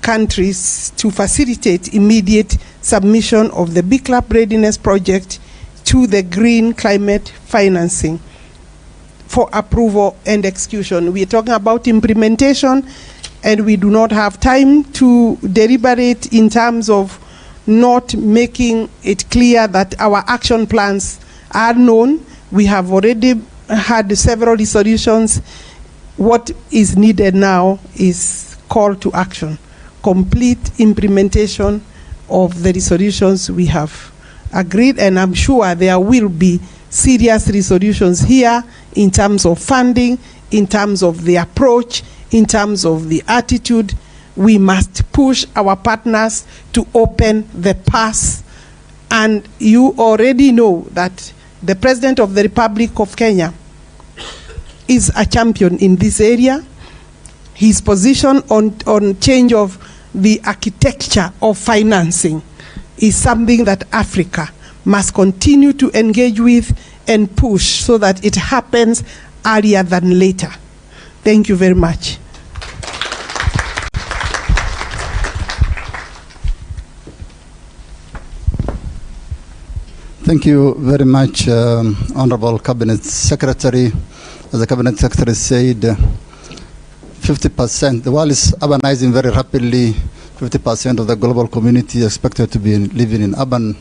countries to facilitate immediate submission of the Big Club Readiness Project to the Green Climate Financing for approval and execution. We are talking about implementation, and we do not have time to deliberate in terms of not making it clear that our action plans are known. We have already had several resolutions. What is needed now is call to action, complete implementation of the resolutions we have agreed, and I'm sure there will be serious resolutions here in terms of funding, in terms of the approach, in terms of the attitude. We must push our partners to open the pass. And you already know that the President of the Republic of Kenya is a champion in this area. His position on change of the architecture of financing is something that Africa must continue to engage with and push so that it happens earlier than later. Thank you very much. Thank you very much, Honorable Cabinet Secretary. As the Cabinet Secretary said, 50%, the world is urbanizing very rapidly. 50% of the global community is expected to be living in urban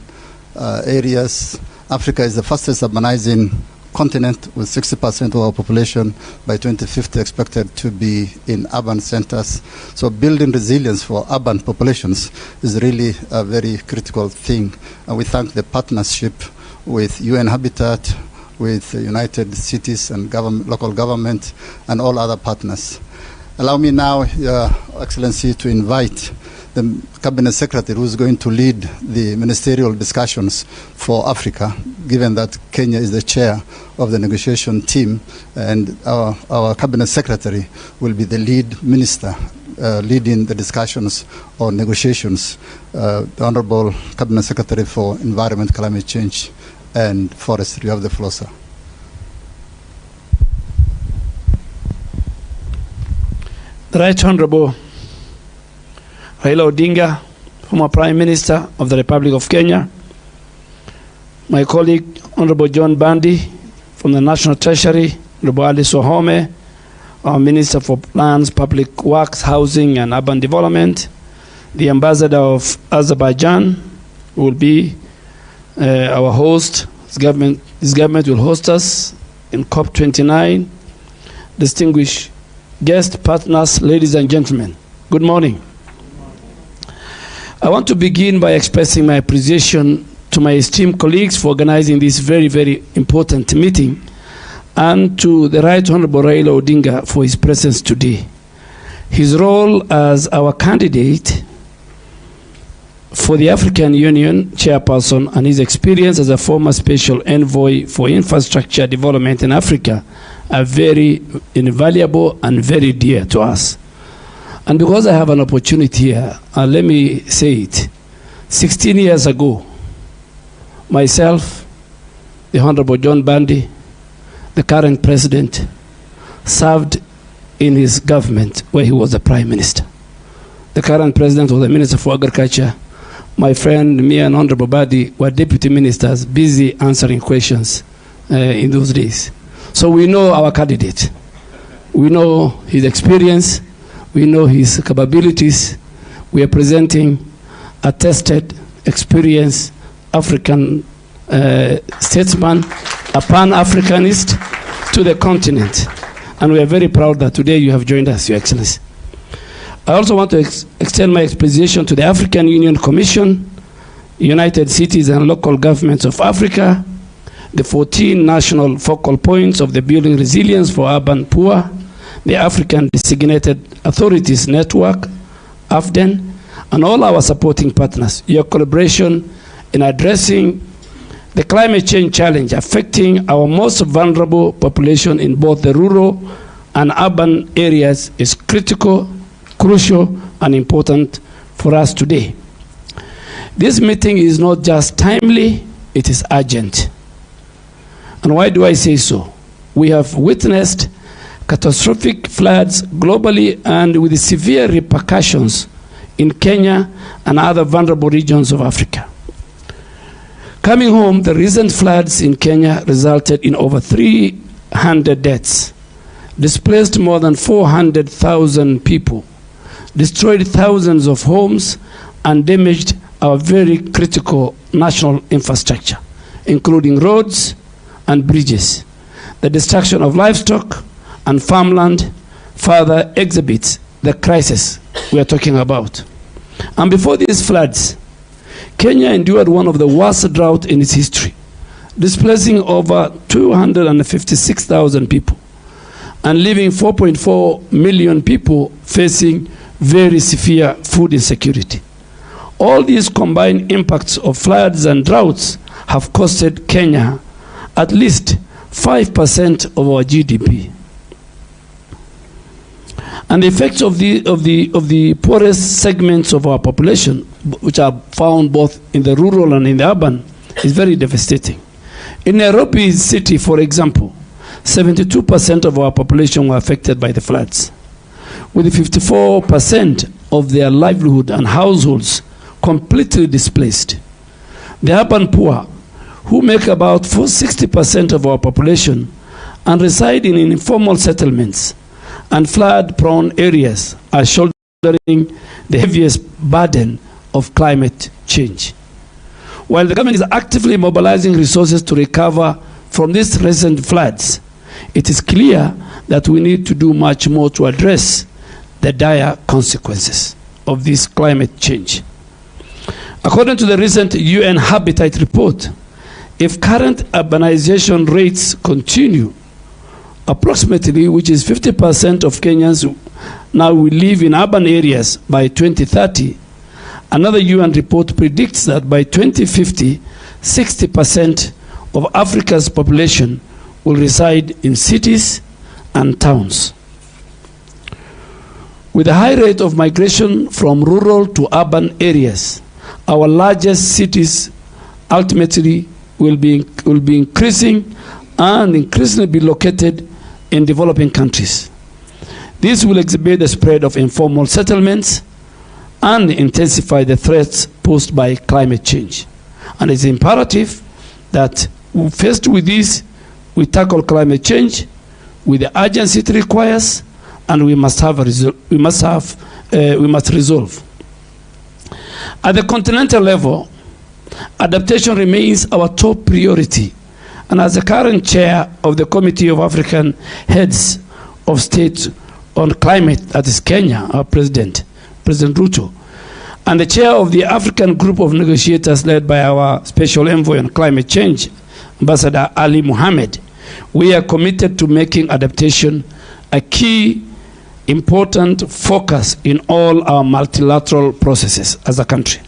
areas. Africa is the fastest urbanizing continent, with 60% of our population by 2050 expected to be in urban centers. So building resilience for urban populations is really a very critical thing. And we thank the partnership with UN Habitat, with United Cities and local government, and all other partners. Allow me now, Your Excellency, to invite the Cabinet Secretary who is going to lead the ministerial discussions for Africa, given that Kenya is the chair of the negotiation team, and our Cabinet Secretary will be the lead minister leading the discussions on negotiations. The Honorable Cabinet Secretary for Environment, Climate Change and Forestry. You have the floor, sir. The Right Honorable Raila Odinga, former Prime Minister of the Republic of Kenya, my colleague Honorable John Mbadi from the National Treasury, Duale Wahome, our Minister for Plans, Public Works, Housing and Urban Development, the Ambassador of Azerbaijan will be our host. His government will host us in COP29. Distinguished guests, partners, ladies and gentlemen, good morning. I want to begin by expressing my appreciation to my esteemed colleagues for organizing this very, very important meeting, and to the Right Honorable Raila Odinga for his presence today. His role as our candidate for the African Union chairperson and his experience as a former special envoy for infrastructure development in Africa are very invaluable and very dear to us. And because I have an opportunity here, let me say it. 16 years ago, myself, the Honorable John Mbadi, the current president, served in his government where he was the Prime Minister. The current president was the Minister for Agriculture. My friend, me and Honorable Mbadi were deputy ministers busy answering questions in those days. So we know our candidate. We know his experience. We know his capabilities. We are presenting a tested, experienced African statesman, a Pan-Africanist to the continent. And we are very proud that today you have joined us, Your Excellency. I also want to extend my appreciation to the African Union Commission, United Cities and local governments of Africa, the 14 national focal points of the Building Resilience for Urban Poor, the African Designated Authorities Network, AFDEN, and all our supporting partners. Your collaboration in addressing the climate change challenge affecting our most vulnerable population in both the rural and urban areas is critical, crucial, and important for us today. This meeting is not just timely, it is urgent. And why do I say so? We have witnessed catastrophic floods globally and with severe repercussions in Kenya and other vulnerable regions of Africa. Coming home, the recent floods in Kenya resulted in over 300 deaths, displaced more than 400,000 people, destroyed thousands of homes, and damaged our very critical national infrastructure, including roads and bridges. The destruction of livestock and farmland further exhibits the crisis we are talking about. And before these floods, Kenya endured one of the worst droughts in its history, displacing over 256,000 people and leaving 4.4 million people facing very severe food insecurity. All these combined impacts of floods and droughts have costed Kenya at least 5% of our GDP. And the effects of the poorest segments of our population, which are found both in the rural and in the urban, is very devastating. In Nairobi city, for example, 72% of our population were affected by the floods, with 54% of their livelihood and households completely displaced. The urban poor, who make about 60% of our population and reside in informal settlements and flood-prone areas, are shouldering the heaviest burden of climate change. While the government is actively mobilizing resources to recover from these recent floods, it is clear that we need to do much more to address the dire consequences of this climate change. According to the recent UN Habitat report, if current urbanization rates continue, approximately, which is 50% of Kenyans now will live in urban areas by 2030, another UN report predicts that by 2050, 60% of Africa's population will reside in cities and towns. With a high rate of migration from rural to urban areas, our largest cities ultimately will be increasing and increasingly be located in developing countries. This will exhibit the spread of informal settlements and intensify the threats posed by climate change. And it's imperative that, faced with this, we tackle climate change with the urgency it requires, and we must resolve. At the continental level, adaptation remains our top priority. And as the current chair of the Committee of African Heads of State on Climate, that is Kenya, our President RUTO, and the chair of the African Group of Negotiators led by our Special Envoy on Climate Change, Ambassador Ali Mohammed, we are committed to making adaptation a key, important focus in all our multilateral processes as a country.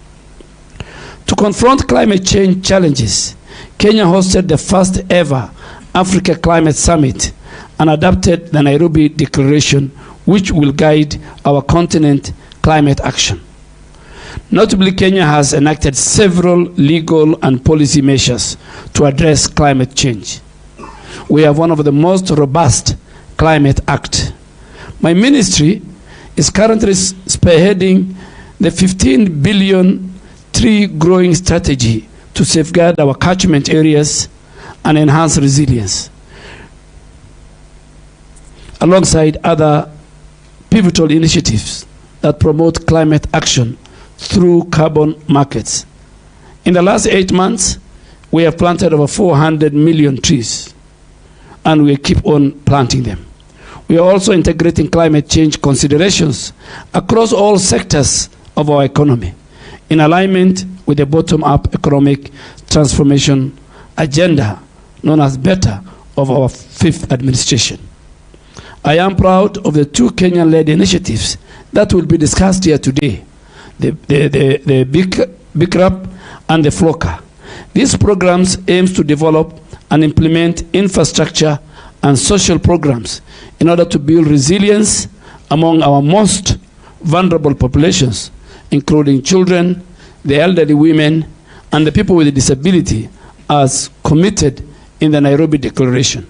To confront climate change challenges, Kenya hosted the first ever Africa Climate Summit and adopted the Nairobi Declaration, which will guide our continent climate action. Notably, Kenya has enacted several legal and policy measures to address climate change. We have one of the most robust Climate Act. My ministry is currently spearheading the 15 billion tree growing strategy to safeguard our catchment areas and enhance resilience, alongside other pivotal initiatives that promote climate action through carbon markets. In the last 8 months, we have planted over 400 million trees, and we keep on planting them. We are also integrating climate change considerations across all sectors of our economy, in alignment with the bottom-up economic transformation agenda, known as BETTER, of our fifth administration. I am proud of the two Kenyan-led initiatives that will be discussed here today, the BICRAP and the FLOCA. These programs aim to develop and implement infrastructure and social programs in order to build resilience among our most vulnerable populations, including children, the elderly, women, and the people with a disability, as committed in the Nairobi Declaration.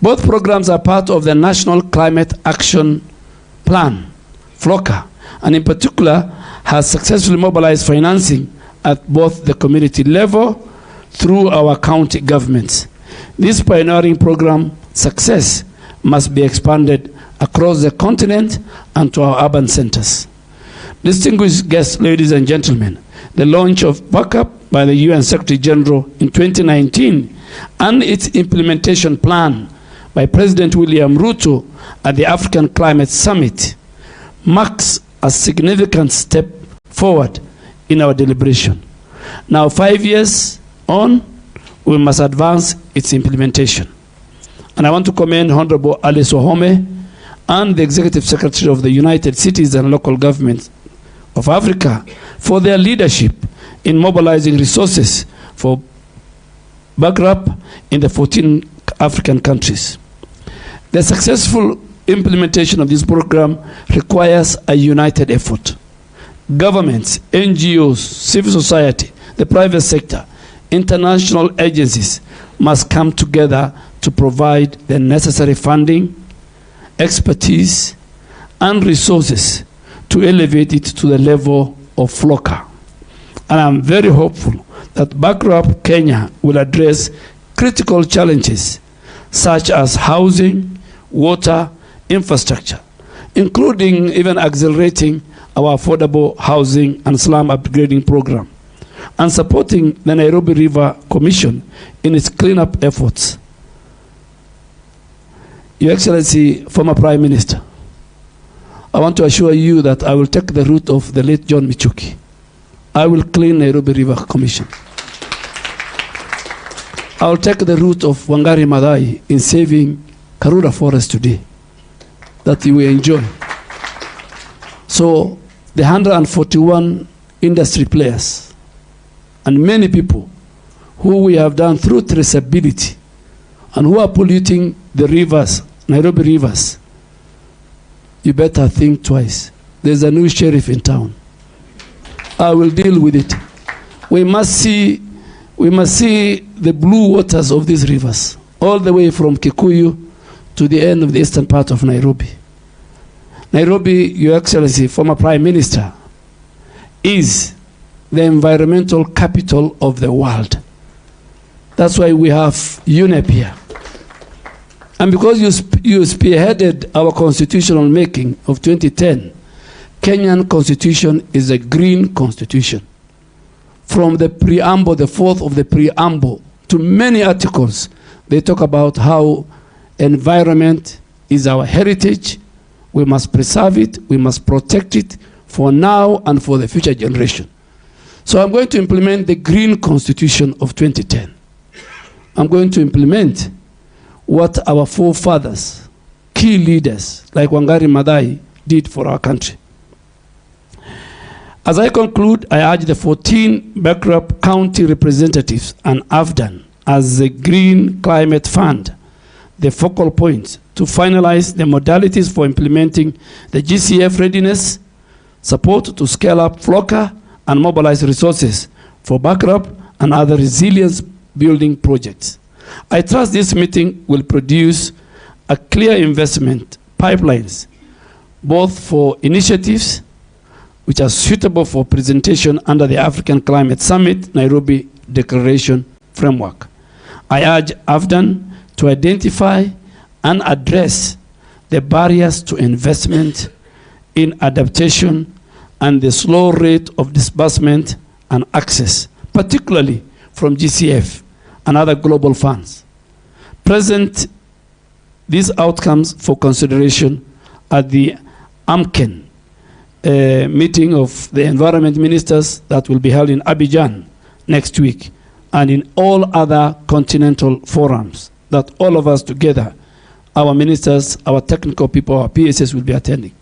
Both programs are part of the National Climate Action Plan, FLOCA, and in particular has successfully mobilized financing at both the community level through our county governments. This pioneering program success must be expanded across the continent and to our urban centers. Distinguished guests, ladies and gentlemen, the launch of backup by the UN Secretary General in 2019 and its implementation plan by President William Ruto at the African Climate Summit marks a significant step forward in our deliberation. Now, 5 years on, we must advance its implementation. And I want to commend Honorable Alice Wahome and the Executive Secretary of the United Cities and Local Governments of Africa for their leadership in mobilizing resources for backup in the 14 African countries. The successful implementation of this program requires a united effort. Governments, NGOs, civil society, the private sector, international agencies must come together to provide the necessary funding, expertise, and resources to elevate it to the level of FLOCA. And I'm very hopeful that Backup Kenya will address critical challenges such as housing, water, infrastructure, including even accelerating our affordable housing and slum upgrading program, and supporting the Nairobi River Commission in its cleanup efforts. Your Excellency, former Prime Minister, I want to assure you that I will take the route of the late John Michuki. I will clean Nairobi River Commission. I will take the route of Wangari Maathai in saving Karura Forest today, that you will enjoy. So the 141 industry players and many people who we have done through traceability and who are polluting the rivers, Nairobi rivers, you better think twice. There's a new sheriff in town. I will deal with it. We must see the blue waters of these rivers, all the way from Kikuyu to the end of the eastern part of Nairobi. Nairobi, Your Excellency, former Prime Minister, is the environmental capital of the world. That's why we have UNEP here. And because you spearheaded our constitutional making of 2010, Kenyan constitution is a green constitution. From the preamble, the fourth of the preamble, to many articles, they talk about how environment is our heritage. We must preserve it, we must protect it for now and for the future generation. So I'm going to implement the green constitution of 2010. I'm going to implement what our forefathers, key leaders like Wangari Maathai did for our country. As I conclude, I urge the 14 bankrupt county representatives and AFDAN as the Green Climate Fund, the focal point to finalize the modalities for implementing the GCF readiness, support to scale up FLOCA, and mobilize resources for backup and other resilience building projects. I trust this meeting will produce a clear investment pipelines, both for initiatives which are suitable for presentation under the African Climate Summit Nairobi Declaration Framework. I urge AFDAN to identify and address the barriers to investment in adaptation and the slow rate of disbursement and access, particularly from GCF and other global funds. Present these outcomes for consideration at the AMKEN meeting of the environment ministers that will be held in Abidjan next week, and in all other continental forums that all of us together, our ministers, our technical people, our PSS will be attending.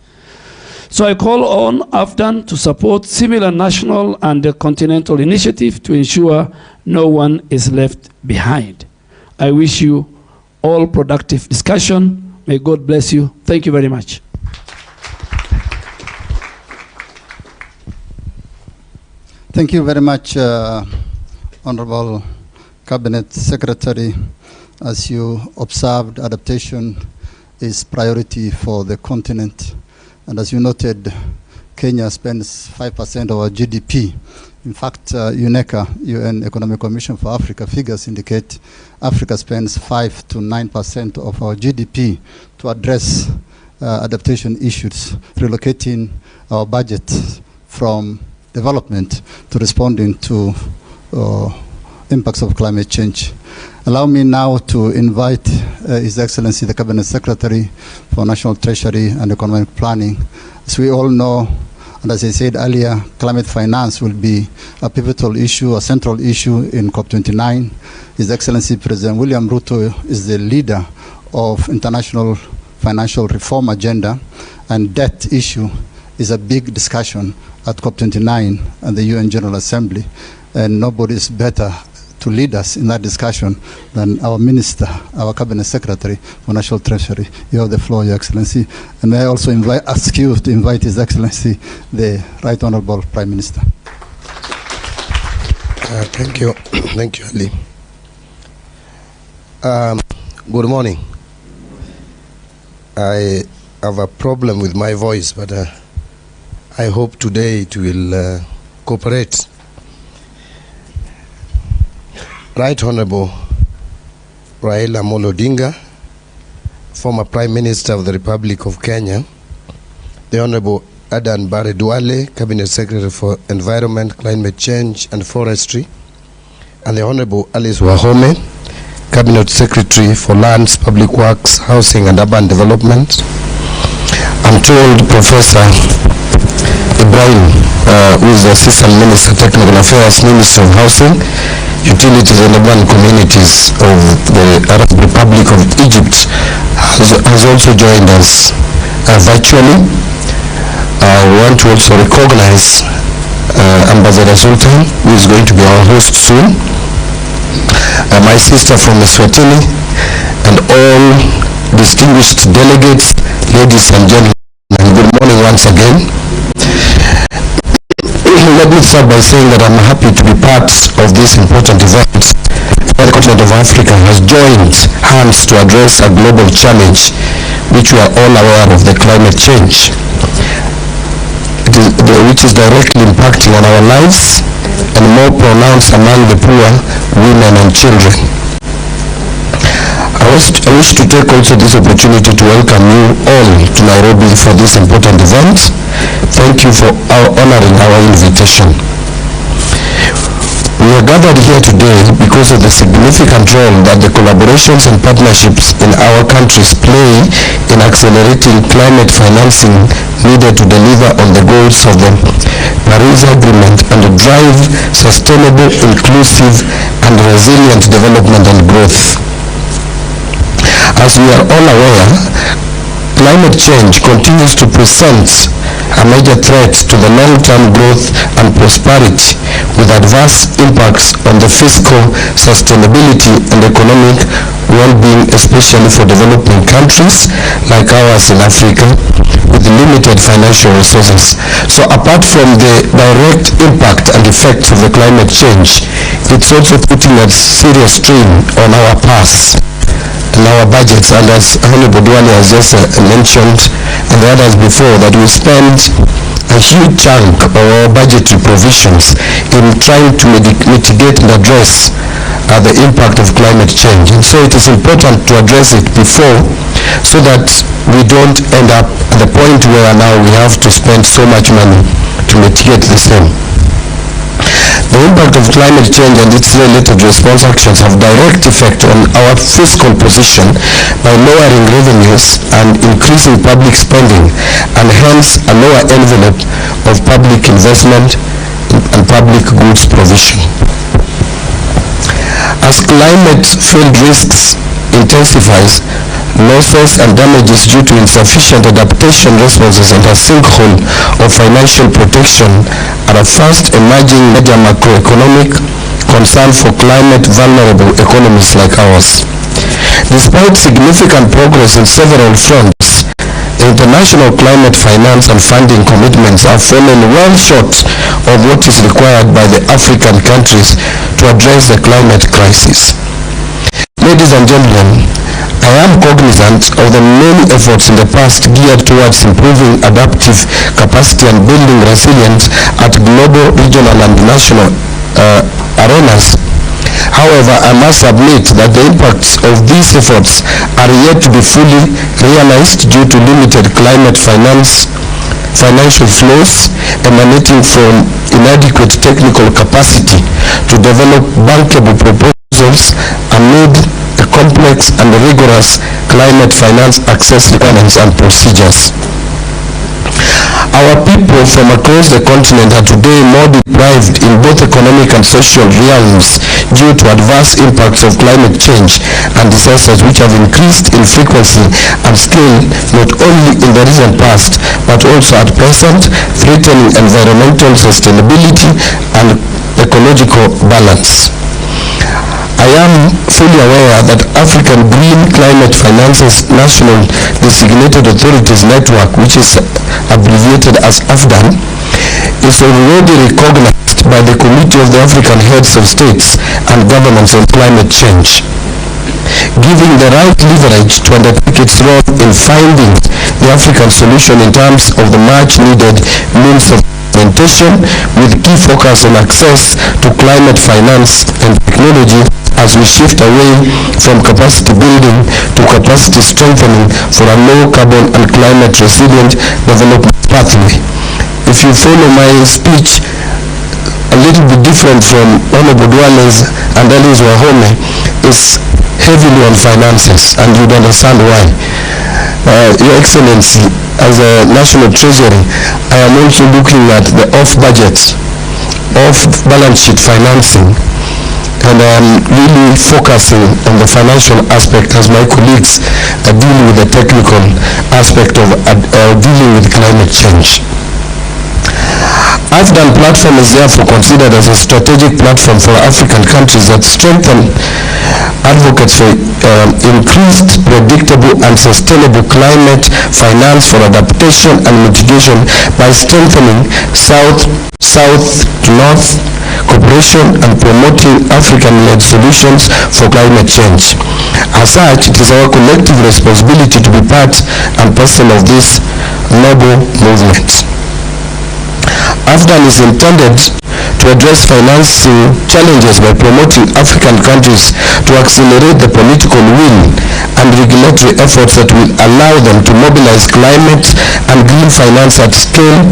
So I call on AFDAN to support similar national and continental initiative to ensure no one is left behind. I wish you all productive discussion. May God bless you. Thank you very much. Thank you very much, Honorable Cabinet Secretary. As you observed, adaptation is priority for the continent. And as you noted, Kenya spends 5% of our GDP. In fact, UNECA, UN Economic Commission for Africa, figures indicate Africa spends 5 to 9% of our GDP to address adaptation issues, relocating our budget from development to responding to impacts of climate change. Allow me now to invite His Excellency the Cabinet Secretary for National Treasury and Economic Planning. As we all know, and as I said earlier, climate finance will be a pivotal issue, a central issue in COP29. His Excellency President William Ruto is the leader of international financial reform agenda, and debt issue is a big discussion at COP29 and the UN General Assembly, and nobody is better to lead us in that discussion than our Minister, our Cabinet Secretary for National Treasury. You have the floor, Your Excellency. And may I also ask you to invite His Excellency, the Right Honorable Prime Minister. Thank you. Thank you, Ali. Good morning. I have a problem with my voice, but I hope today it will cooperate. Right Honorable Raila Odinga, former Prime Minister of the Republic of Kenya, the Honorable Mbadi Duale, Cabinet Secretary for Environment, Climate Change and Forestry, and the Honorable Alice Wahome, Cabinet Secretary for Lands, Public Works, Housing and Urban Development. I'm told Professor Ibrahim, who is the Assistant Minister, Technical Affairs, Minister of Housing, Utilities and Urban Communities of the Arab Republic of Egypt, has also joined us virtually. We want to also recognize Ambassador Sultan, who is going to be our host soon, my sister from Eswatini, and all distinguished delegates, ladies and gentlemen. Good morning once again. Let me start by saying that I'm happy to be part of this important event where the continent of Africa has joined hands to address a global challenge which we are all aware of, the climate change, which is directly impacting on our lives and more pronounced among the poor, women and children. I wish to take also this opportunity to welcome you all to Nairobi for this important event. Thank you for honoring our invitation. We are gathered here today because of the significant role that the collaborations and partnerships in our countries play in accelerating climate financing needed to deliver on the goals of the Paris Agreement and to drive sustainable, inclusive and resilient development and growth. As we are all aware, climate change continues to present a major threat to the long-term growth and prosperity, with adverse impacts on the fiscal sustainability and economic well-being, especially for developing countries like ours in Africa with limited financial resources. So apart from the direct impact and effects of the climate change, it's also putting a serious strain on our past and our budgets, and as Honorable Duale has just mentioned, and the others before, that we spend a huge chunk of our budgetary provisions in trying to mitigate and address the impact of climate change. And so it is important to address it before, so that we don't end up at the point where now we have to spend so much money to mitigate the same. The impact of climate change and its related response actions have direct effect on our fiscal position by lowering revenues and increasing public spending, and hence a lower envelope of public investment and public goods provision. As climate-field risks intensifies, losses and damages due to insufficient adaptation responses and a sinkhole of financial protection are a fast emerging major macroeconomic concern for climate vulnerable economies like ours. Despite significant progress in several fronts, international climate finance and funding commitments are falling well short of what is required by the African countries to address the climate crisis. Ladies and gentlemen, I am cognizant of the many efforts in the past geared towards improving adaptive capacity and building resilience at global, regional, and national arenas. However, I must admit that the impacts of these efforts are yet to be fully realized due to limited climate financial flows emanating from inadequate technical capacity to develop bankable proposals amid a complex and rigorous climate finance access requirements and procedures. Our people from across the continent are today more deprived in both economic and social realms due to adverse impacts of climate change and disasters which have increased in frequency and scale not only in the recent past but also at present, threatening environmental sustainability and ecological balance. I am fully aware that African Green Climate Finance's National Designated Authorities Network, which is abbreviated as AFDAN, is already recognized by the Committee of the African Heads of States and Governments on Climate Change, giving the right leverage to undertake its role in finding the African solution in terms of the much needed means of implementation, with key focus on access to climate finance and technology as we shift away from capacity building to capacity strengthening for a low carbon and climate resilient development pathway. If you follow my speech, a little bit different from Honorable Duale's and Ali's Wahome, is heavily on finances, and you'd understand why. Your Excellency, as a National Treasury, I am also looking at the off-budget, off-balance sheet financing, and I am really focusing on the financial aspect as my colleagues are dealing with the technical aspect of dealing with climate change. AFDAN platform is therefore considered as a strategic platform for African countries that strengthen advocates for increased, predictable, and sustainable climate finance for adaptation and mitigation by strengthening south to north cooperation and promoting African-led solutions for climate change. As such, it is our collective responsibility to be part and parcel of this noble movement. AFDAN is intended to address financing challenges by promoting African countries to accelerate the political will and regulatory efforts that will allow them to mobilize climate and green finance at scale,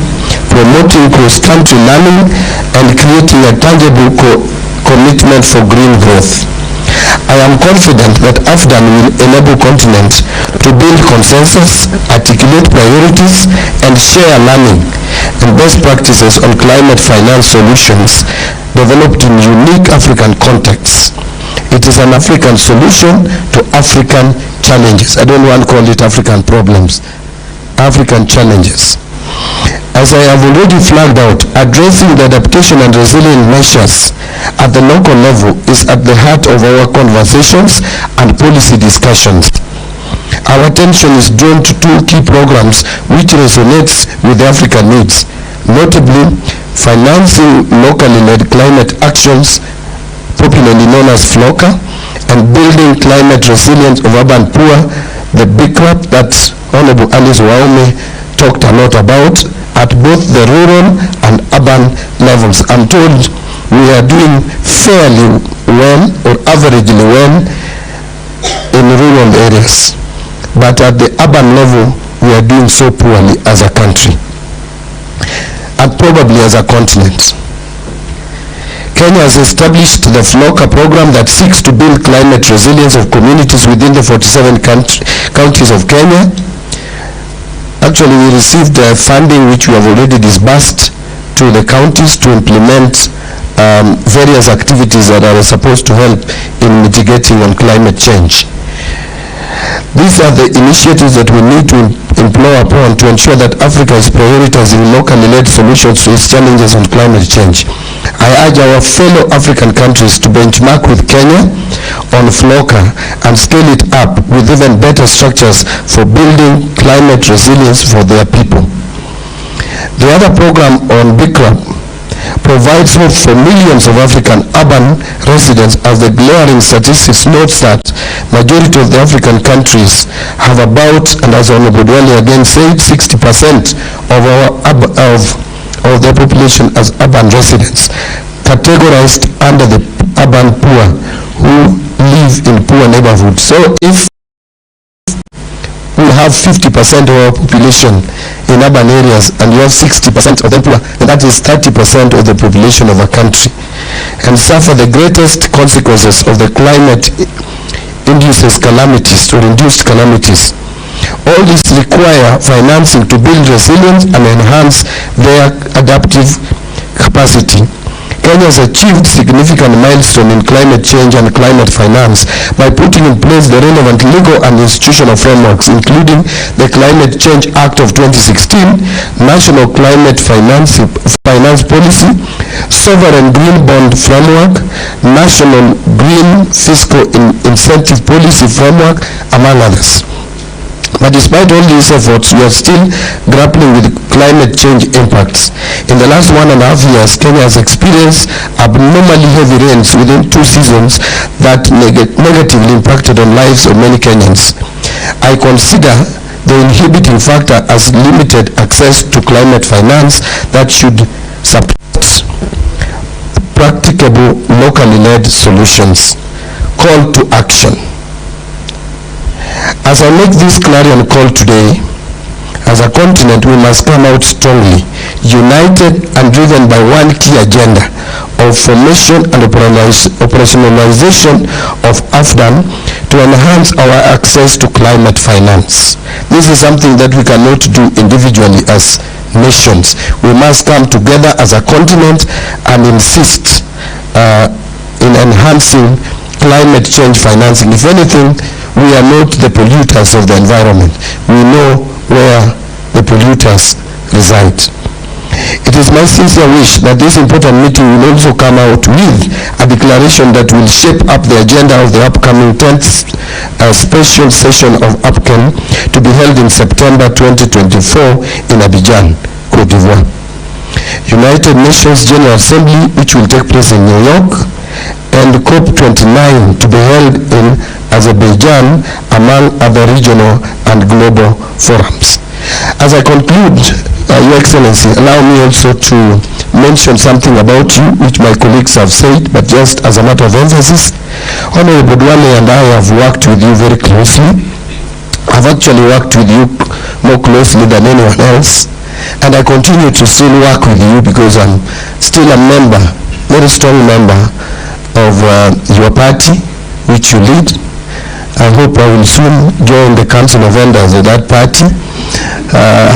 promoting cross-country learning and creating a tangible commitment for green growth. I am confident that AFDAN will enable continents to build consensus, articulate priorities, and share learning and best practices on climate finance solutions developed in unique African contexts. It is an African solution to African challenges. I don't want to call it African problems, African challenges. As I have already flagged out, addressing the adaptation and resilient measures at the local level is at the heart of our conversations and policy discussions. Our attention is drawn to two key programs which resonates with African needs, notably financing locally led climate actions, popularly known as FLOCA, and building climate resilience of urban poor, the BICRAP that Honorable Alice Wahome talked a lot about, at both the rural and urban levels. I'm told we are doing fairly well or averagely well in rural areas, but at the urban level we are doing so poorly as a country and probably as a continent. Kenya has established the FLOCA program that seeks to build climate resilience of communities within the 47 counties of Kenya. Actually, we received funding which we have already disbursed to the counties to implement various activities that are supposed to help in mitigating on climate change. These are the initiatives that we need to employ upon to ensure that Africa is prioritizing locally led solutions to its challenges on climate change. I urge our fellow African countries to benchmark with Kenya on FLOCA and scale it up with even better structures for building climate resilience for their people. The other program on BICRAP provides hope for millions of African urban residents, as the glaring statistics notes that majority of the African countries have about, and as Honorable Duale again said, 60% of their population as urban residents, categorized under the urban poor who live in poor neighborhoods. So if we have 50% of our population in urban areas and you have 60% of them poor, then that is 30% of the population of a country, and suffer the greatest consequences of the climate induces calamities or induced calamities. All this require financing to build resilience and enhance their adaptive capacity. Kenya has achieved significant milestone in climate change and climate finance by putting in place the relevant legal and institutional frameworks, including the Climate Change Act of 2016, National Climate Finance Policy, Sovereign Green Bond Framework, National Green Fiscal Incentive Policy Framework, among others. But despite all these efforts, we are still grappling with climate change impacts. In the last 1.5 years, Kenya has experienced abnormally heavy rains within 2 seasons that negatively impacted on lives of many Kenyans. I consider the inhibiting factor as limited access to climate finance that should support practicable, locally led solutions. Call to action. As I make this clarion call today, as a continent we must come out strongly, united and driven by one key agenda of formation and operationalization of AFDAN to enhance our access to climate finance. This is something that we cannot do individually as nations. We must come together as a continent and insist in enhancing climate change financing. If anything, we are not the polluters of the environment. We know where the polluters reside. It is my sincere wish that this important meeting will also come out with a declaration that will shape up the agenda of the upcoming 10th special session of APCEN to be held in September 2024 in Abidjan, Cote d'Ivoire. United Nations General Assembly, which will take place in New York, and COP29 to be held in Azerbaijan, among other regional and global forums. As I conclude, Your Excellency, allow me also to mention something about you, which my colleagues have said, but just as a matter of emphasis. Honorable Duale and I have worked with you very closely. I've actually worked with you more closely than anyone else, and I continue to still work with you because I'm still a member, very strong member of your party, which you lead. I hope I will soon join the Council of Elders of that party,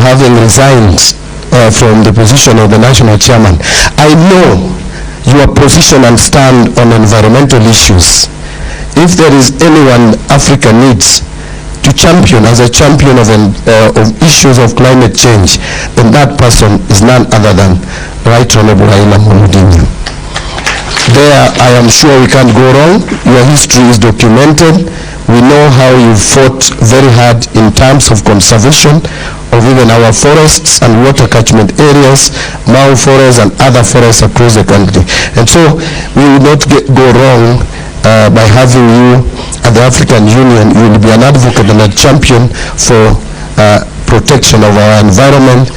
having resigned from the position of the national chairman. I know your position and stand on environmental issues. If there is anyone Africa needs to champion as a champion of issues of climate change, then that person is none other than Right Honorable Raila Odinga. There, I am sure we can't go wrong. Your history is documented. We know how you fought very hard in terms of conservation of even our forests and water catchment areas, Mau forests and other forests across the country. And so we will not go wrong by having you at the African Union. You will be an advocate and a champion for protection of our environment,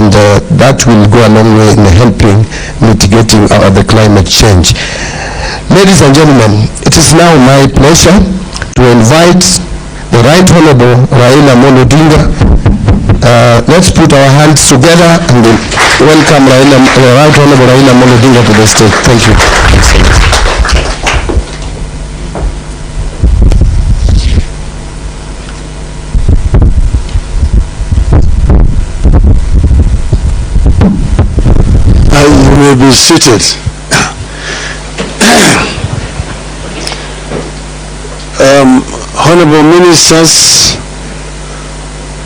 and that will go a long way in helping mitigating the climate change. Ladies and gentlemen, it is now my pleasure to invite the Right Honorable Raila Odinga. Let's put our hands together and welcome Right Honorable Raila Odinga to the stage. Thank you. You may be seated. Honorable Ministers,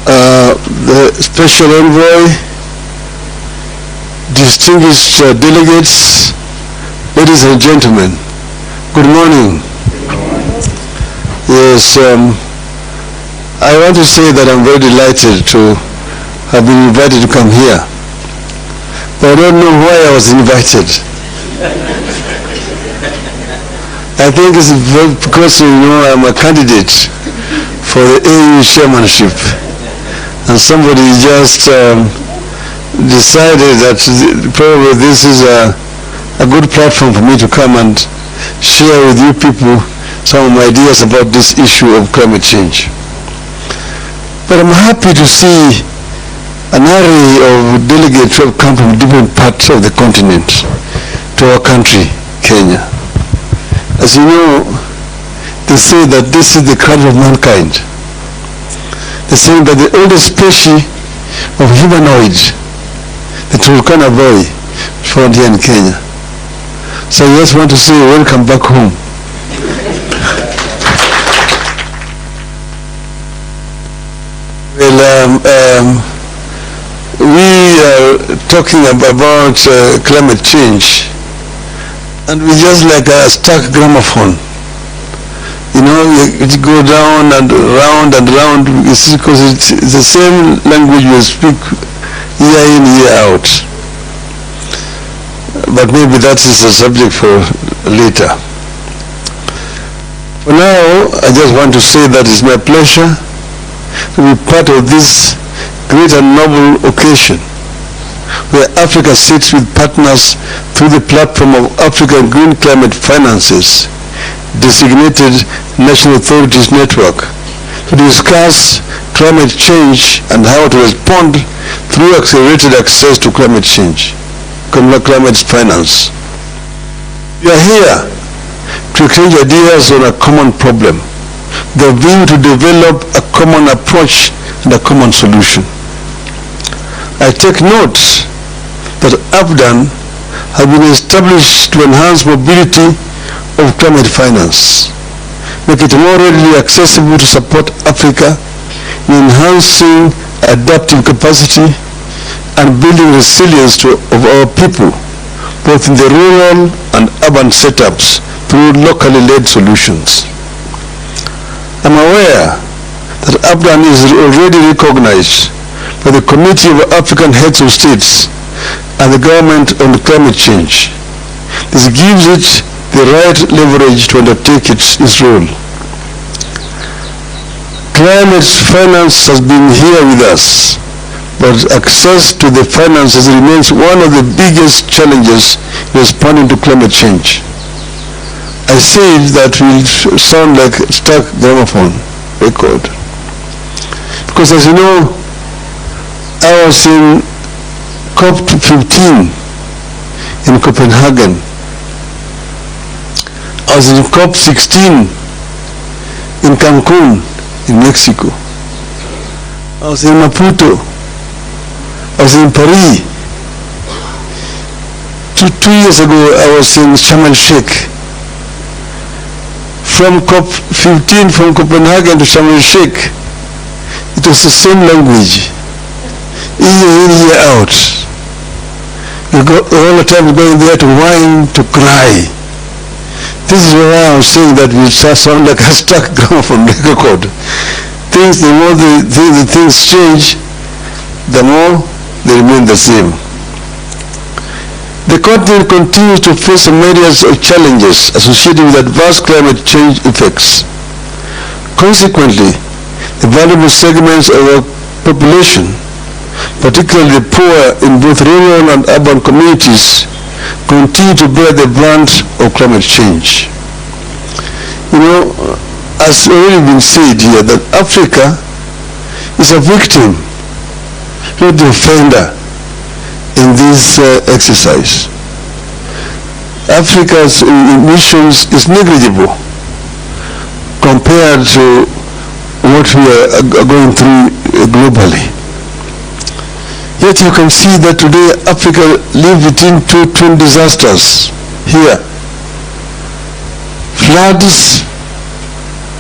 the Special Envoy, distinguished delegates, ladies and gentlemen, good morning. Yes, I want to say that I'm very delighted to have been invited to come here. I don't know why I was invited. I think it's because, I'm a candidate for the AU chairmanship. And somebody just decided that probably this is a good platform for me to come and share with you people some of my ideas about this issue of climate change. But I'm happy to see an array of delegates who have come from different parts of the continent to our country, Kenya. As you know, they say that this is the crown of mankind. They say that the oldest species of humanoid, the Turkana boy, found here in Kenya. So I just want to say welcome back home. Well, we are talking about climate change, and we just like a stuck gramophone. It go down and round and round, because it's the same language we speak year in, year out. But maybe that is a subject for later. For now, I just want to say that it's my pleasure to be part of this great and noble occasion where Africa sits with partners through the platform of African Green Climate Finances, designated National Authorities Network, to discuss climate change and how to respond through accelerated access to climate change, climate finance. We are here to exchange ideas on a common problem, the view to develop a common approach and a common solution. I take note that AFDAN has been established to enhance mobility of climate finance, make it more readily accessible to support Africa in enhancing adaptive capacity and building resilience of our people, both in the rural and urban setups through locally led solutions. I'm aware that AFDAN is already recognized by the Committee of African Heads of States and the government on climate change. This gives it the right leverage to undertake its role. Climate finance has been here with us, but access to the finances remains one of the biggest challenges in responding to climate change. I say that will sound like a stuck gramophone record, because as you know, I was in COP15 in Copenhagen. I was in COP16 in Cancun, in Mexico. I was in Maputo. I was in Paris. Two years ago, I was in Sharm el-Sheikh. From COP15, from Copenhagen to Sharm el-Sheikh, it was the same language. Year in, year out. You go all the time going there to whine, to cry. This is why I'm saying that we sound like a stuck gramophone record. The more the things change, the more they remain the same. The continent continues to face some areas of challenges associated with adverse climate change effects. Consequently, the vulnerable segments of our population, particularly the poor in both rural and urban communities, continue to bear the brunt of climate change. As already been said here, that Africa is a victim, not the offender in this exercise. Africa's emissions is negligible compared to what we are going through globally. Yet you can see that today Africa lives between two twin disasters here. Floods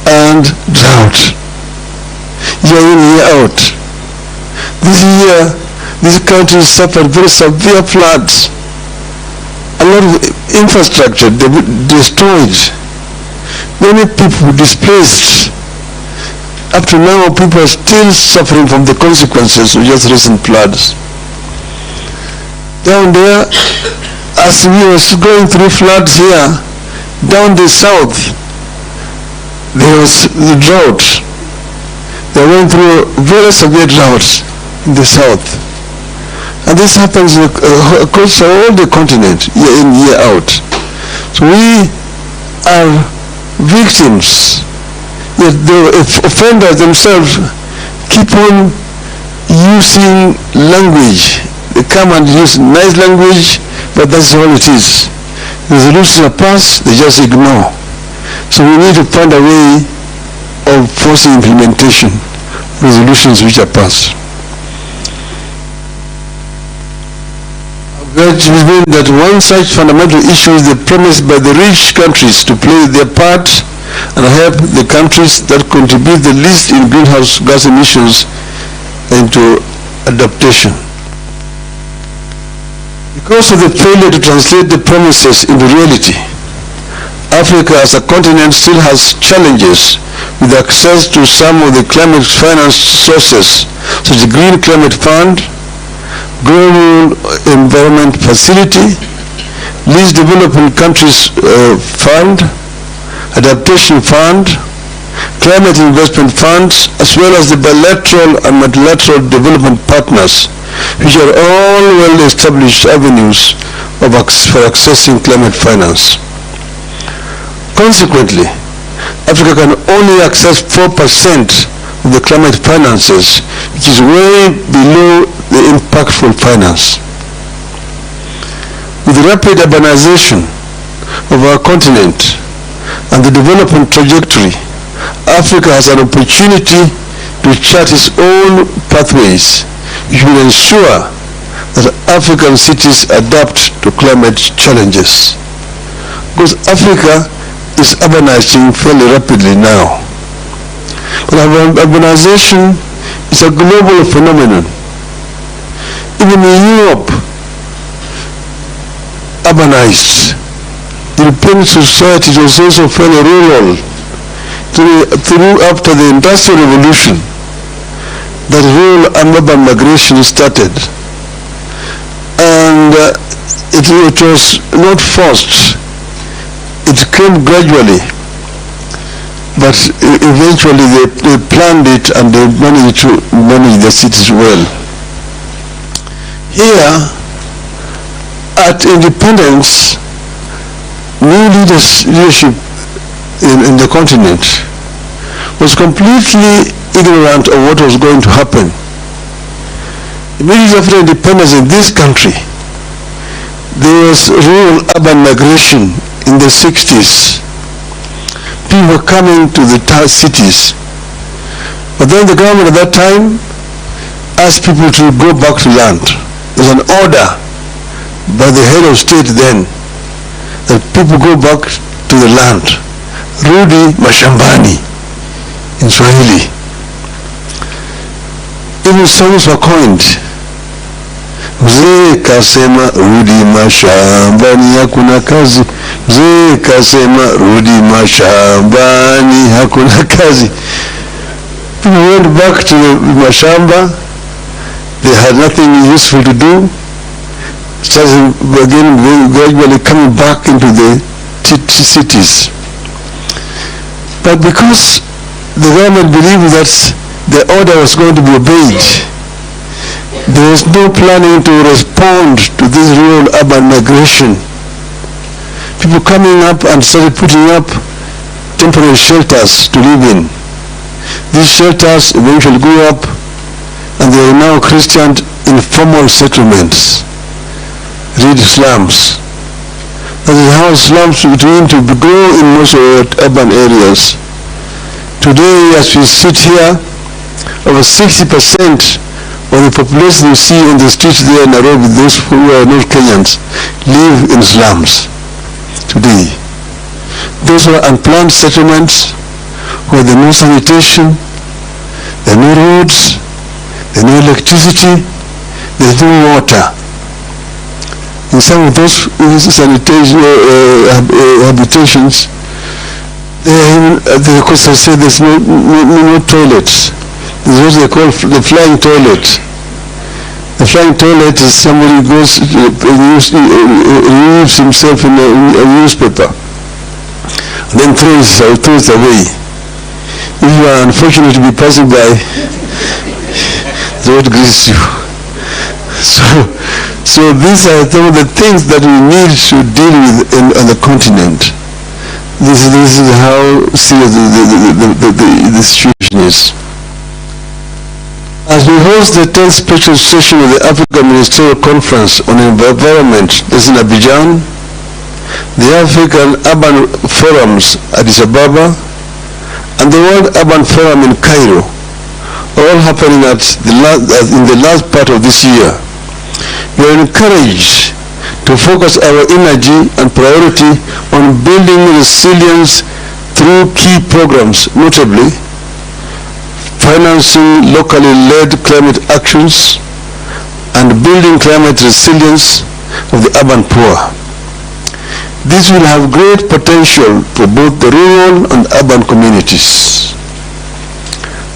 and drought. Year in, year out. This year, this country suffered very severe floods. A lot of infrastructure destroyed. Many people displaced. Up to now, people are still suffering from the consequences of just recent floods. Down there, as we were going through floods here, down the south, there was the drought. They went through very severe droughts in the south. And this happens across all the continent, year in, year out. So we are victims. Yet the offenders themselves keep on using language. They come and use nice language, but that's all it is. Resolutions are passed, they just ignore. So we need to find a way of forcing implementation of resolutions which are passed. Which means that one such fundamental issue is the promise by the rich countries to play their part and help the countries that contribute the least in greenhouse gas emissions into adaptation. Because of the failure to translate the promises into reality, Africa as a continent still has challenges with access to some of the climate finance sources, such as the Green Climate Fund, Global Environment Facility, Least Developing Countries Fund, Adaptation Fund, Climate Investment Funds, as well as the bilateral and multilateral development partners, which are all well-established avenues for accessing climate finance. Consequently, Africa can only access 4% of the climate finances, which is way below the impactful finance. With the rapid urbanization of our continent and the development trajectory, Africa has an opportunity to chart its own pathways, which will ensure that African cities adapt to climate challenges. Because Africa is urbanizing fairly rapidly now. But urbanization is a global phenomenon. Even in Europe, urbanized. The European society was also fairly rural through after the Industrial Revolution. That rural and urban migration started. And it was not forced. It came gradually, but eventually they planned it and they managed to manage the cities well. Here, at independence, new leadership in the continent was completely ignorant of what was going to happen. Immediately after independence in this country, there was rural-urban migration in the 60s. People were coming to the cities. But then the government at that time asked people to go back to land. There was an order by the head of state then that people go back to the land. Rudi mashambani in Swahili. Even songs were coined. Mzee kasema rudi mashambani hakuna kazi. Mzee kasema rudi mashambani hakuna kazi. People went back to the mashamba. They had nothing useful to do. Started again gradually coming back into the cities. But because the government believed that the order was going to be obeyed, there was no planning to respond to this rural-urban migration. People coming up and started putting up temporary shelters to live in. These shelters eventually grew up and they are now christened informal settlements, read slums. That is how slums begin to grow in most of our urban areas. Today, as we sit here, over 60% of the population you see on the streets there in Nairobi, those who are not Kenyans, live in slums today. Those are unplanned settlements where there are no sanitation, there are no roads, there is no electricity, there is no water. In some of those sanitation habitations, of course I say there's no toilets. There's what they call the flying toilet. A flying toilet is somebody who goes, relieves himself in a newspaper, and then throws it away. If you are unfortunate to be passing by, the road greets you. So these are some of the things that we need to deal with on the continent. This is how serious the situation is. As we host the 10th special session of the Africa Ministerial Conference on Environment that's in Abidjan, the African Urban Forums Addis Ababa, and the World Urban Forum in Cairo, all happening in the last part of this year, we are encouraged to focus our energy and priority on building resilience through key programs, notably financing locally led climate actions and building climate resilience of the urban poor. This will have great potential for both the rural and urban communities.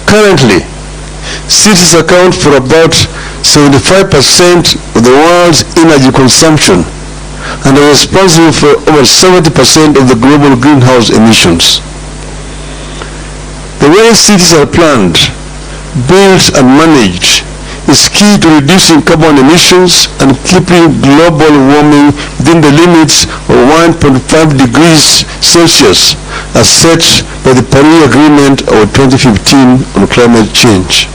Currently, cities account for about 75% of the world's energy consumption and are responsible for over 70% of the global greenhouse emissions. The way cities are planned, built and managed is key to reducing carbon emissions and keeping global warming within the limits of 1.5 degrees Celsius as set by the Paris Agreement of 2015 on climate change.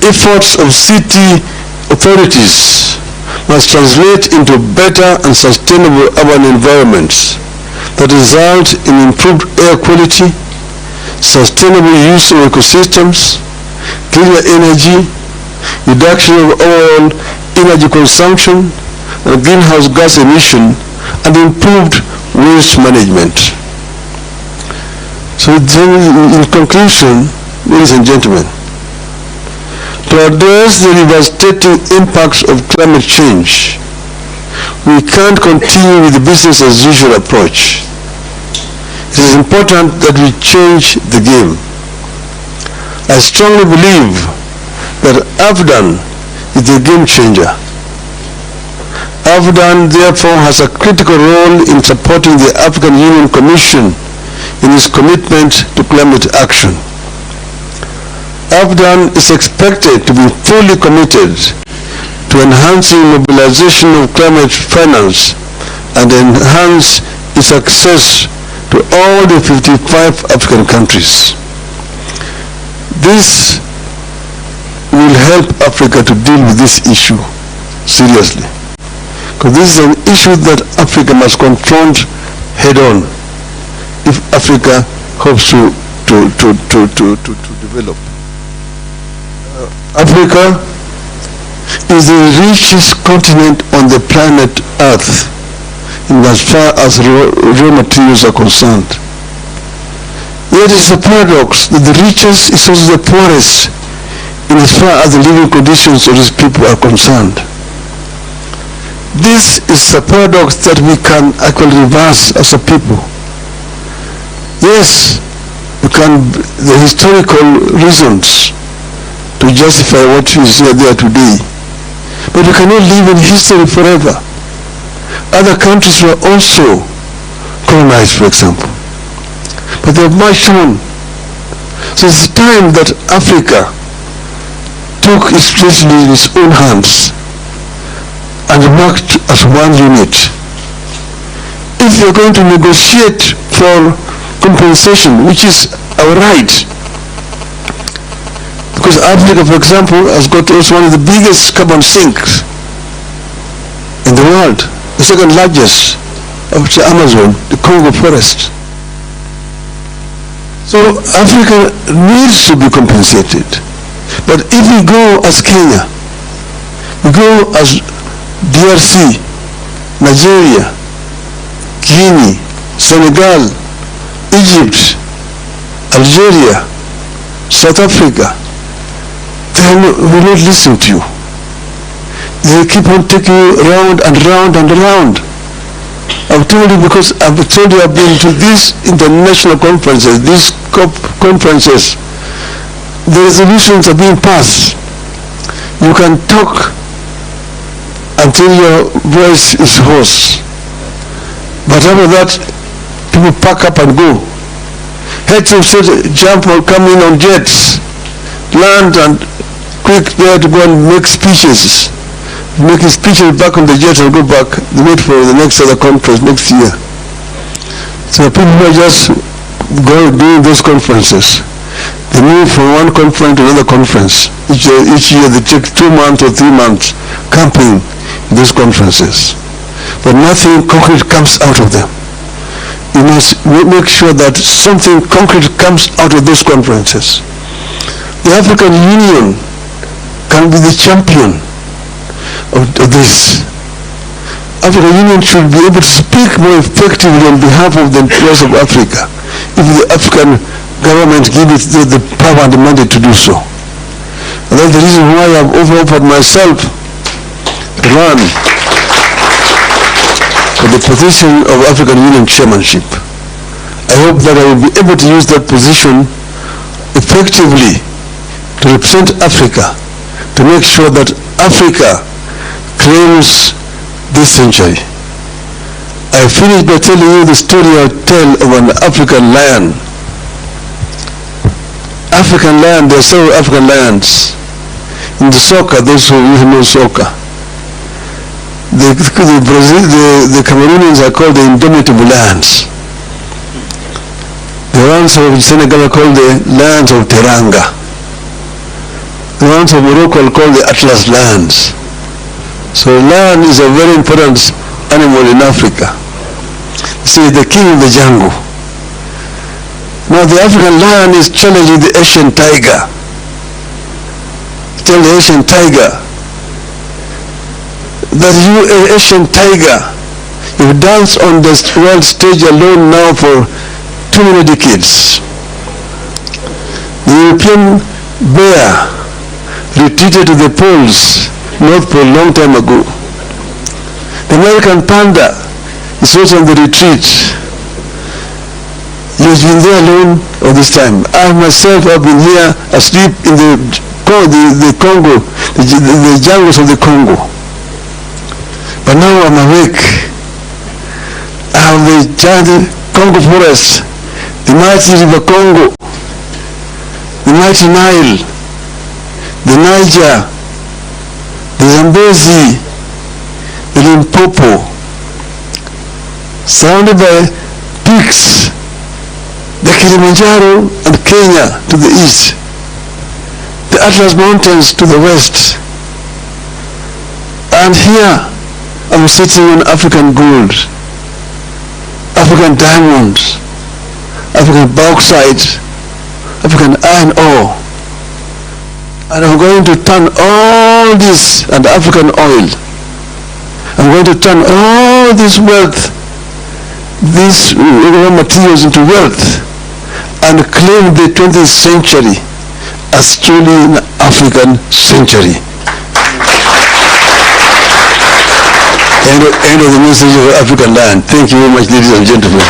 Efforts of city authorities must translate into better and sustainable urban environments that result in improved air quality, sustainable use of ecosystems, cleaner energy, reduction of overall energy consumption and greenhouse gas emission, and improved waste management. So in conclusion, ladies and gentlemen, to address the devastating impacts of climate change, we can't continue with the business as usual approach. It is important that we change the game. I strongly believe that AFDAN is the game changer. AFDAN therefore has a critical role in supporting the African Union Commission in its commitment to climate action. AFDAN is expected to be fully committed to enhancing mobilization of climate finance and enhance its access to all the 55 African countries. This will help Africa to deal with this issue seriously, because this is an issue that Africa must confront head-on if Africa hopes to develop. Africa is the richest continent on the planet Earth in as far as raw materials are concerned. Yet it is a paradox that the richest is also the poorest in as far as the living conditions of these people are concerned. This is a paradox that we can actually reverse as a people. Yes, we can, the historical reasons to justify what is there today, but we cannot live in history forever. Other countries were also colonized, for example, but they have marched on. So it's time that Africa took its destiny in its own hands and worked as one unit. If we are going to negotiate for compensation, which is our right, because Africa, for example, has got also one of the biggest carbon sinks in the world, the second largest after Amazon, the Congo forest. So Africa needs to be compensated. But if we go as Kenya, we go as DRC, Nigeria, Guinea, Senegal, Egypt, Algeria, South Africa, they will not listen to you. They keep on taking you round and round and round. I've told you because I've told you I've been to these international conferences, these COP conferences. The resolutions are being passed. You can talk until your voice is hoarse. But after that, people pack up and go. Heads of state jump or come in on jets, land and quick there to go and make speeches. Making speeches back on the jet and go back. They wait for the next other conference next year. So people who are just doing those conferences. They move from one conference to another conference. Each year they take 2 months or 3 months camping in those conferences. But nothing concrete comes out of them. You must make sure that something concrete comes out of those conferences. The African Union can be the champion of this. African Union should be able to speak more effectively on behalf of the interests of Africa if the African government give it the power and the mandate to do so. And that's the reason why I've offered myself to run for the position of African Union chairmanship. I hope that I will be able to use that position effectively to represent Africa, to make sure that Africa claims this century. I finished by telling you the story I tell of an African lion. African lion, there are several African lions. In the soccer, those who know soccer, the Cameroonians are called the indomitable lions. The ones of Senegal are called the lions of Teranga. The ones of Morocco are called the Atlas lions. So lion is a very important animal in Africa. See, the king of the jungle. Now the African lion is challenging the Asian tiger. Tell the Asian tiger that you, Asian tiger, you've danced on the world stage alone now for too many decades. The European bear retreated to the poles, North Pole, long time ago. The American panda is also on the retreat. You've been there alone all this time. I myself have been here asleep in the Congo, the jungles of the Congo. But now I'm awake. I have the giant Congo forest, the mighty river Congo, the mighty Nile, the Niger, the Zambezi, the Limpopo, surrounded by peaks, the Kilimanjaro and Kenya to the east, the Atlas Mountains to the west. And here I'm sitting on African gold, African diamonds, African bauxite, African iron ore. And I'm going to turn all this, and African oil, I'm going to turn all this wealth, these raw materials into wealth, and claim the 20th century as truly an African century. End of the message of African land. Thank you very much, ladies and gentlemen.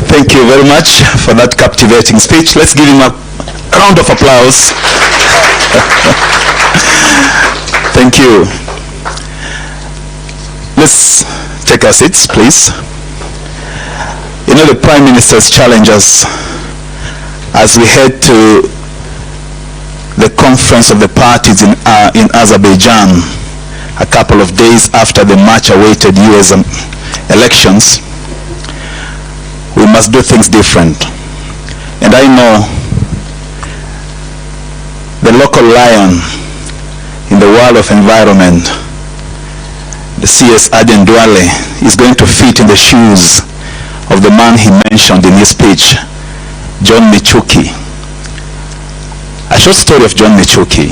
Thank you very much for that captivating speech. Let's give him a round of applause. Thank you. Let's take our seats, please. You know, the Prime Minister's challenge us as we head to the conference of the parties in Azerbaijan a couple of days after the much-awaited US elections. We must do things different. And I know the local lion in the world of environment, the CS Adrian Duale, is going to fit in the shoes of the man he mentioned in his speech, John Michuki. A short story of John Michuki.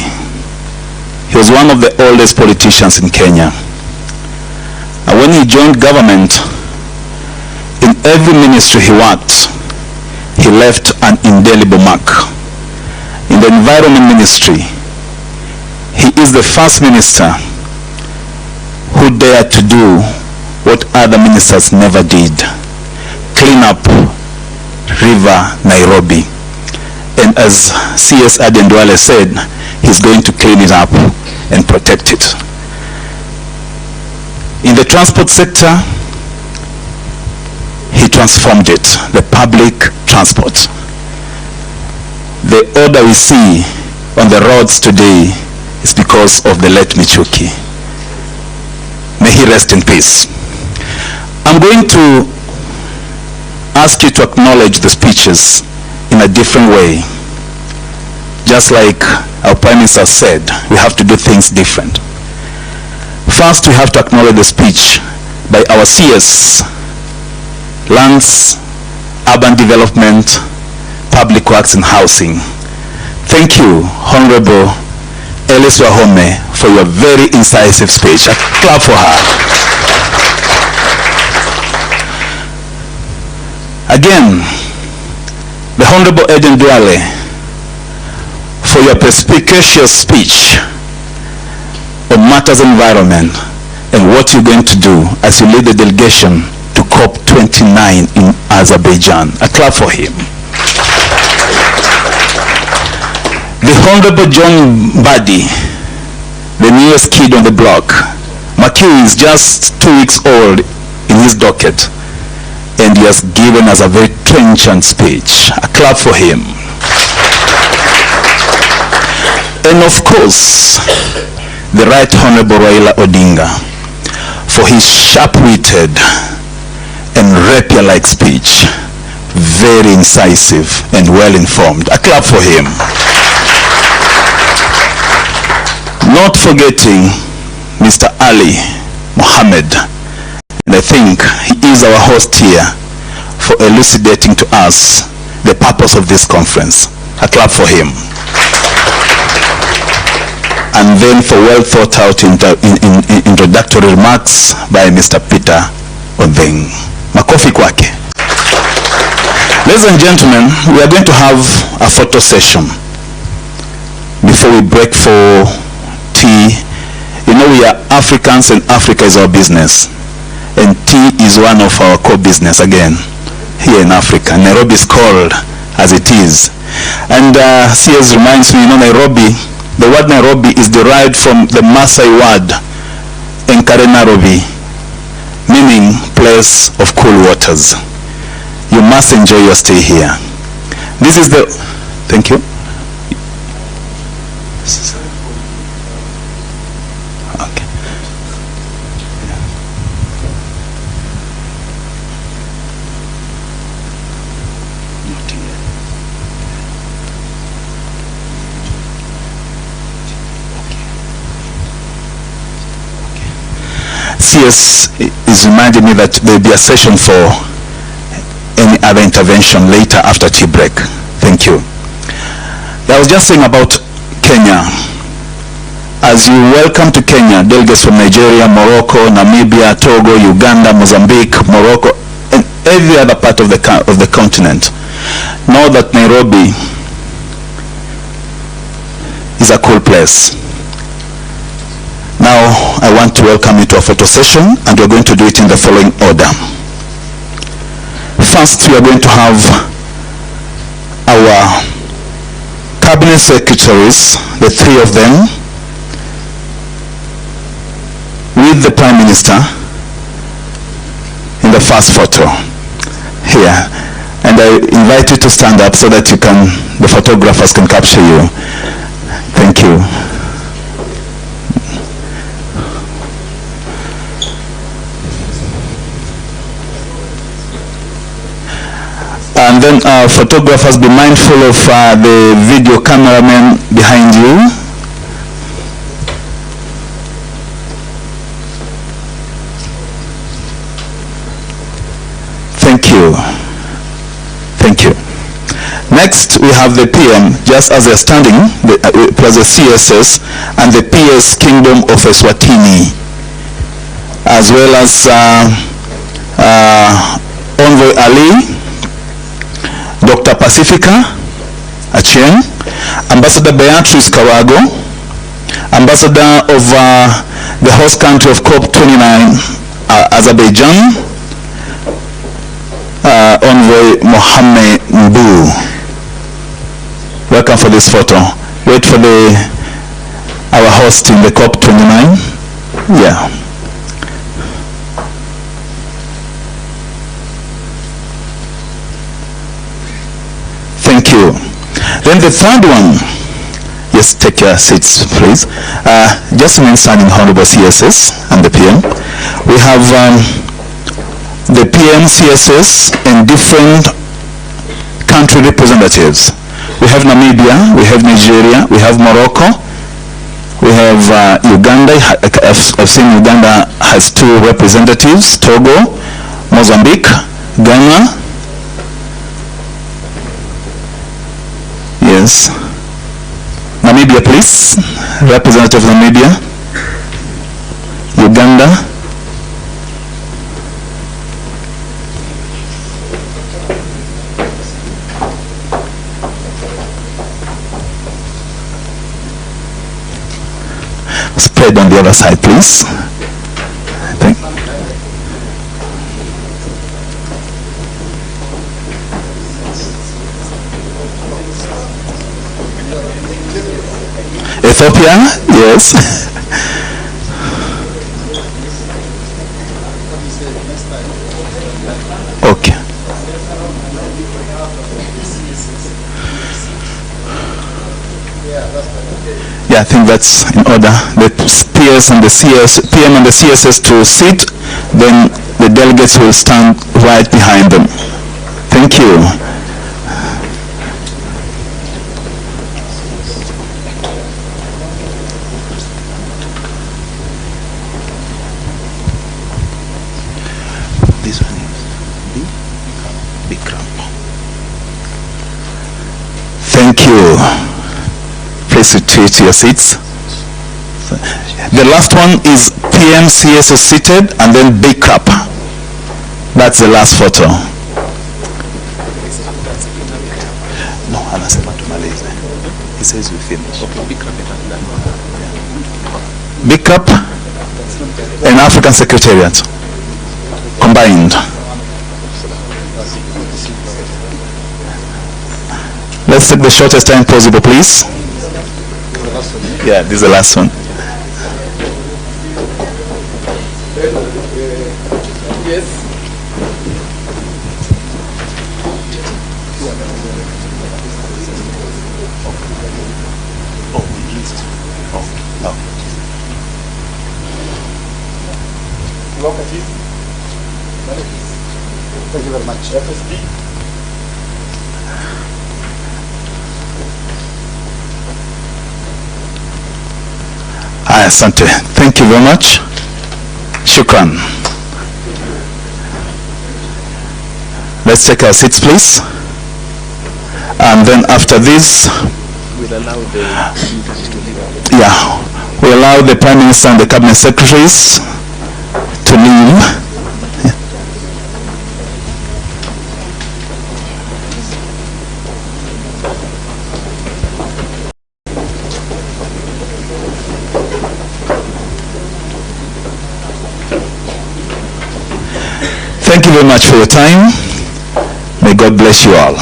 He was one of the oldest politicians in Kenya. And when he joined government, in every ministry he worked, he left an indelible mark. In the environment ministry, he is the first minister who dared to do what other ministers never did: clean up River Nairobi. And as CS Aden Duale said, he's going to clean it up and protect it. In the transport sector, he transformed it, the public transport. The order we see on the roads today is because of the late Michuki. May he rest in peace. I'm going to ask you to acknowledge the speeches in a different way. Just like our Prime Minister said, we have to do things different. First, we have to acknowledge the speech by our CS, Lands, Urban Development, Public Works and Housing. Thank you, Honorable Alice Wahome, for your very incisive speech. A clap for her. Again, the Honorable Aden Duale, for your perspicacious speech on matters of environment and what you're going to do as you lead the delegation to COP29 in Azerbaijan. A clap for him. The Honorable John Mbadi, the newest kid on the block. Makwiny is just 2 weeks old in his docket, and he has given us a very trenchant speech. A clap for him. And of course, the Right Honorable Raila Odinga, for his sharp-witted and rapier-like speech. Very incisive and well-informed. A clap for him. Not forgetting Mr. Ali Mohammed, and I think he is our host here for elucidating to us the purpose of this conference. A clap for him. And then for well thought out introductory remarks by Mr. Peter Odeng. Makofi kwake. Ladies and gentlemen, we are going to have a photo session before we break for tea. You know, we are Africans and Africa is our business. And tea is one of our core business again here in Africa. Nairobi is called as it is. And CS reminds me, you know, Nairobi, the word Nairobi is derived from the Maasai word Enkare Nairobi, meaning place of cool waters. You must enjoy your stay here. This is the, thank you. Okay. CS is reminding me that there will be a session for any other intervention later after tea break. Thank you. I was just saying about Kenya. As you welcome to Kenya, delegates from Nigeria, Morocco, Namibia, Togo, Uganda, Mozambique, Morocco, and every other part of the continent, know that Nairobi is a cool place. Now, I want to welcome you to a photo session, and we're going to do it in the following order. First, we are going to have our cabinet secretaries, the 3 of them, with the Prime Minister in the first photo here. And I invite you to stand up so that the photographers can capture you. Thank you. And then photographers, be mindful of the video cameraman behind you. Thank you. Thank you. Next, we have the PM, just as they're standing, plus the CSS and the PS Kingdom of Eswatini, as well as Envoy Ali, Dr. Pacifica Achieng, Ambassador Beatrice Kawago, Ambassador of the host country of COP29, Azerbaijan, Envoy Mohammed Mbu. Welcome for this photo. Wait for our host in the COP29. Yeah. Thank you. Then the third one. Yes, take your seats, please. Just an signing honorable CSS and the PM. We have the PM, CSS, and different country representatives. We have Namibia, we have Nigeria, we have Morocco, we have Uganda. I've seen Uganda has 2 representatives, Togo, Mozambique, Ghana. Yes. Namibia, please. Representative of Namibia. Uganda. Spread on the other side, please. Ethiopia, yes. Okay. Yeah, I think that's in order. The PS and the PM and the CSS to sit, then the delegates will stand right behind them. Thank you. This one is big crowd. Thank you. Please retreat to your seats. The last one is PM, CSS seated, and then big cup. That's the last photo. No, anasema tumalize. He says we finish. Okay, big cup and African Secretariat combined. Let's take the shortest time possible, please. Yeah, this is the last one. Yes. Thank you very much. Asante. Thank you very much. Shukran. Let's take our seats, please. And then after this, we'll allow the Prime Minister and the Cabinet Secretaries to leave. Thank you very much for your time. May God bless you all.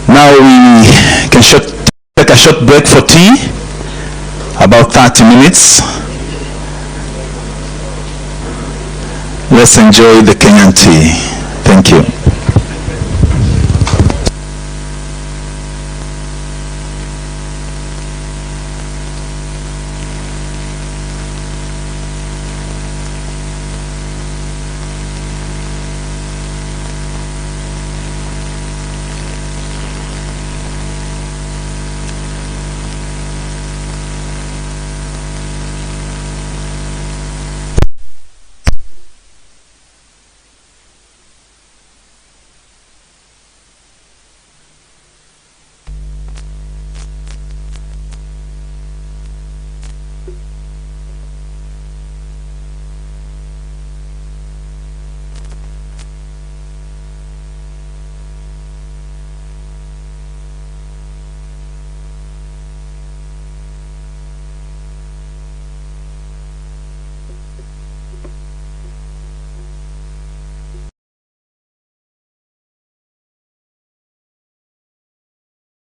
Now we can take a short break for tea, about 30 minutes. Let's enjoy the Kenyan tea. Thank you.